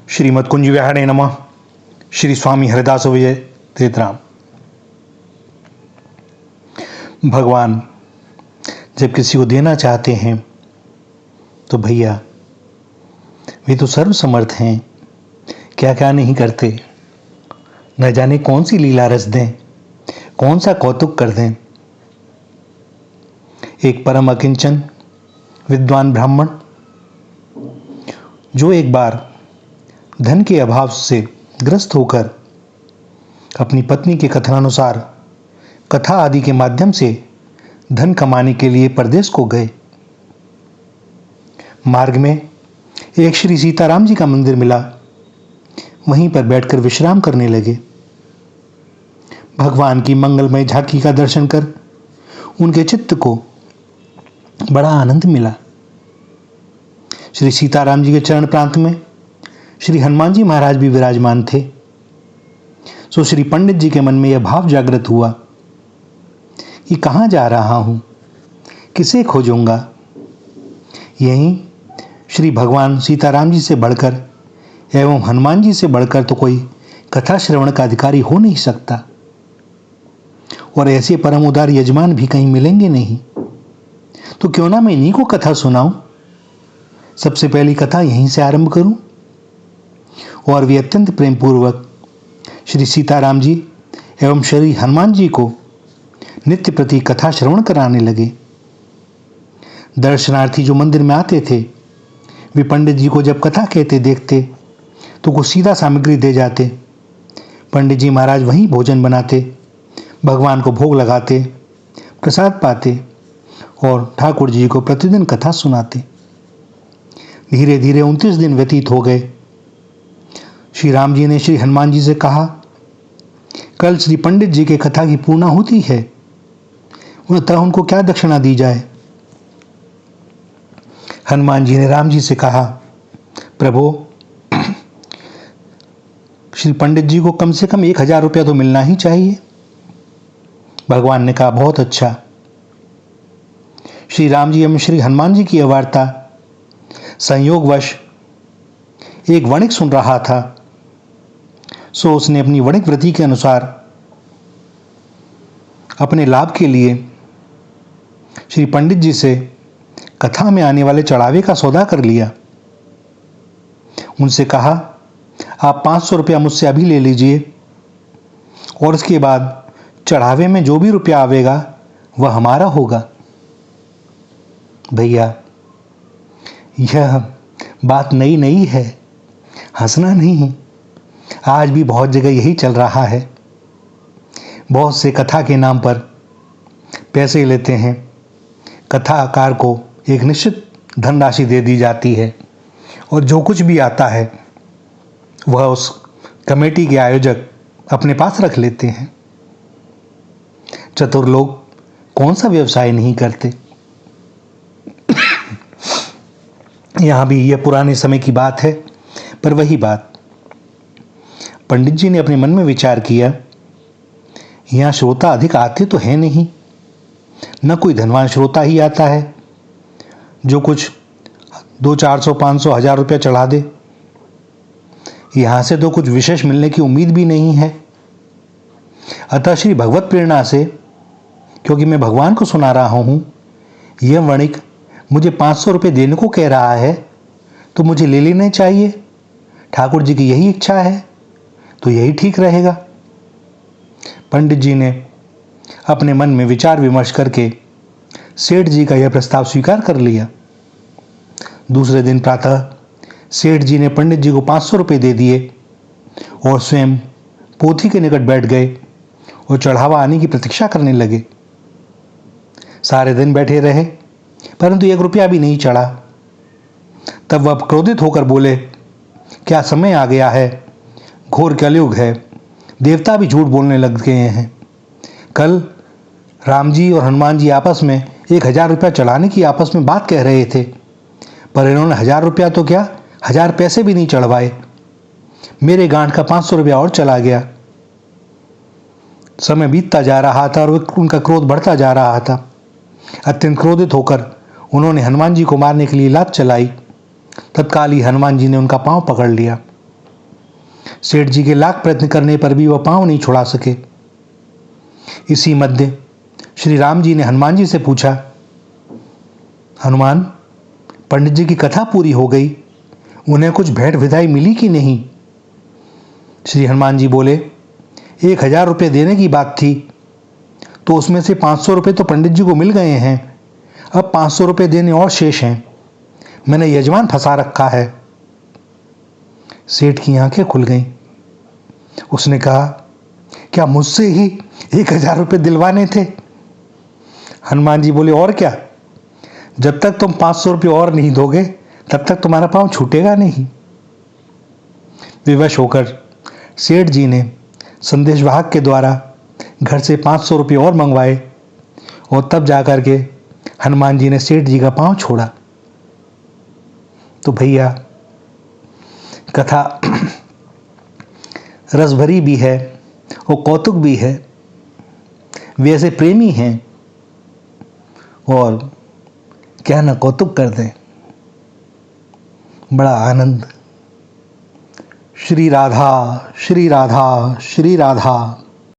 श्रीमद् कुंज विहारे नमः। श्री स्वामी हरिदास विजय तीर्थराम। भगवान जब किसी को देना चाहते हैं तो भैया वे तो सर्वसमर्थ हैं, क्या क्या नहीं करते। न जाने कौन सी लीला रच दें, कौन सा कौतुक कर दें। एक परम अकिंचन विद्वान ब्राह्मण जो एक बार धन के अभाव से ग्रस्त होकर अपनी पत्नी के कथनानुसार कथा आदि के माध्यम से धन कमाने के लिए परदेश को गए। मार्ग में एक श्री सीताराम जी का मंदिर मिला, वहीं पर बैठकर विश्राम करने लगे। भगवान की मंगलमय झांकी का दर्शन कर उनके चित्त को बड़ा आनंद मिला। श्री सीताराम जी के चरण प्रांत में श्री हनुमान जी महाराज भी विराजमान थे। सो श्री पंडित जी के मन में यह भाव जागृत हुआ कि कहाँ जा रहा हूँ, किसे खोजूंगा। यहीं श्री भगवान सीताराम जी से बढ़कर एवं हनुमान जी से बढ़कर तो कोई कथा श्रवण का अधिकारी हो नहीं सकता, और ऐसे परम उदार यजमान भी कहीं मिलेंगे नहीं। तो क्यों ना मैं इन्हीं को कथा सुनाऊं। सबसे पहली कथा यहीं से आरंभ करूं। और वे अत्यंत प्रेम पूर्वक श्री सीताराम जी एवं श्री हनुमान जी को नित्य प्रति कथा श्रवण कराने लगे। दर्शनार्थी जो मंदिर में आते थे वे पंडित जी को जब कथा कहते देखते तो कुछ सीधा सामग्री दे जाते। पंडित जी महाराज वहीं भोजन बनाते, भगवान को भोग लगाते, प्रसाद पाते और ठाकुर जी को प्रतिदिन कथा सुनाते। धीरे धीरे 29 दिन व्यतीत हो गए। श्री राम जी ने श्री हनुमान जी से कहा, कल श्री पंडित जी के कथा की पूर्णाहुति है, अतः उनको क्या दक्षिणा दी जाए। हनुमान जी ने राम जी से कहा, प्रभु श्री पंडित जी को कम से कम 1000 रुपया तो मिलना ही चाहिए। भगवान ने कहा, बहुत अच्छा। श्री राम जी एवं श्री हनुमान जी की यह वार्ता संयोगवश एक वणिक सुन रहा था। सो उसने अपनी वणिक वृत्ति के अनुसार अपने लाभ के लिए श्री पंडित जी से कथा में आने वाले चढ़ावे का सौदा कर लिया। उनसे कहा, आप 500 रुपया मुझसे अभी ले लीजिए और उसके बाद चढ़ावे में जो भी रुपया आवेगा वह हमारा होगा। भैया यह बात नई नहीं है, हंसना नहीं। आज भी बहुत जगह यही चल रहा है। बहुत से कथा के नाम पर पैसे लेते हैं, कथाकार को एक निश्चित धनराशि दे दी जाती है और जो कुछ भी आता है वह उस कमेटी के आयोजक अपने पास रख लेते हैं। चतुर लोग कौन सा व्यवसाय नहीं करते। यहाँ भी यह पुराने समय की बात है, पर वही बात। पंडित जी ने अपने मन में विचार किया, यहाँ श्रोता अधिक आते तो है नहीं, न कोई धनवान श्रोता ही आता है जो कुछ 200, 400, 500, 1000 रुपया चढ़ा दे। यहाँ से तो कुछ विशेष मिलने की उम्मीद भी नहीं है। अतः श्री भगवत प्रेरणा से, क्योंकि मैं भगवान को सुना रहा हूँ, यह वणिक मुझे 500 रुपये देने को कह रहा है तो मुझे ले लेने चाहिए। ठाकुर जी की यही इच्छा है तो यही ठीक रहेगा। पंडित जी ने अपने मन में विचार विमर्श करके सेठ जी का यह प्रस्ताव स्वीकार कर लिया। दूसरे दिन प्रातः सेठ जी ने पंडित जी को 500 रुपये दे दिए और स्वयं पोथी के निकट बैठ गए और चढ़ावा आने की प्रतीक्षा करने लगे। सारे दिन बैठे रहे परंतु 1 रुपया भी नहीं चढ़ा। तब वह क्रोधित होकर बोले, क्या समय आ गया है, घोर कलयुग है, देवता भी झूठ बोलने लग गए हैं। कल राम जी और हनुमान जी आपस में 1000 रुपया चढ़ाने की आपस में बात कह रहे थे, पर इन्होंने 1000 रुपया तो क्या 1000 पैसे भी नहीं चढ़वाए। मेरे गांठ का 500 रुपया और चला गया। समय बीतता जा रहा था और उनका क्रोध बढ़ता जा रहा था। अत्यंत क्रोधित होकर उन्होंने हनुमान जी को मारने के लिए लात चलाई। तत्काल ही हनुमान जी ने उनका पांव पकड़ लिया सेठ जी के लाख प्रयत्न करने पर भी वह पांव नहीं छुड़ा सके। इसी मध्य श्री राम जी ने हनुमान जी से पूछा, हनुमान, पंडित जी की कथा पूरी हो गई, उन्हें कुछ भेंट विधाई मिली कि नहीं? श्री हनुमान जी बोले, 1000 रुपये देने की बात थी, तो उसमें से 500 रुपये तो पंडित जी को मिल गए हैं। अब 500 रुपये देने और शेष हैं। मैंने यजमान फंसा रखा है। सेठ की आंखें खुल गईं। उसने कहा, क्या मुझसे ही 1000 रुपये दिलवाने थे? हनुमान जी बोले, और क्या, जब तक तुम 500 रुपये और नहीं दोगे तब तक तुम्हारा पांव छूटेगा नहीं। विवश होकर सेठ जी ने संदेशवाहक के द्वारा घर से 500 रुपये और मंगवाए और तब जाकर के हनुमान जी ने सेठ जी का पांव छोड़ा। तो भैया, कथा रसभरी भी है और कौतुक भी है। वे ऐसे प्रेमी हैं और क्या ना कौतुक कर दें, बड़ा आनंद। श्री राधा, श्री राधा, श्री राधा।